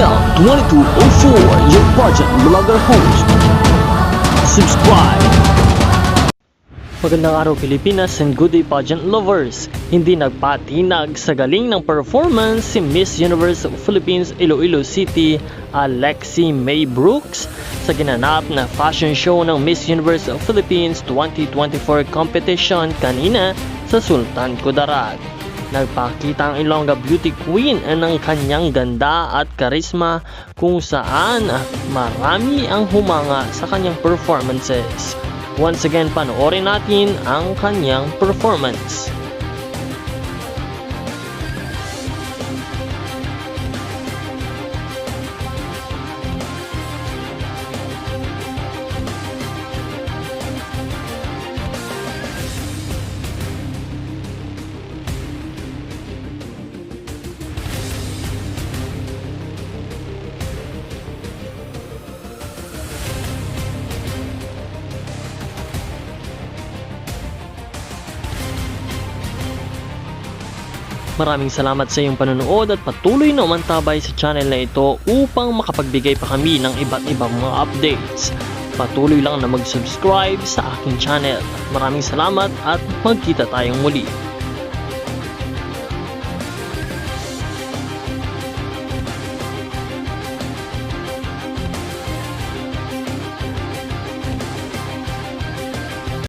DL2204, your pageant vlogger host. Subscribe! Magandang araw Pilipinas and good day pageant lovers! Hindi nagpatinag sa galing ng performance si Miss Universe Philippines Iloilo City, Alexi May Brooks, sa ginanap na fashion show ng Miss Universe Philippines 2024 competition kanina sa Sultan Kudarat. Nagpakita ang Ilongga Beauty Queen ng kanyang ganda at karisma kung saan marami ang humanga sa kanyang performances. Once again, panoorin natin ang kanyang performance. Maraming salamat sa iyong panonood at patuloy na umantabay sa channel na ito upang makapagbigay pa kami ng iba't ibang mga updates. Patuloy lang na mag-subscribe sa aking channel. Maraming salamat at magkita tayong muli.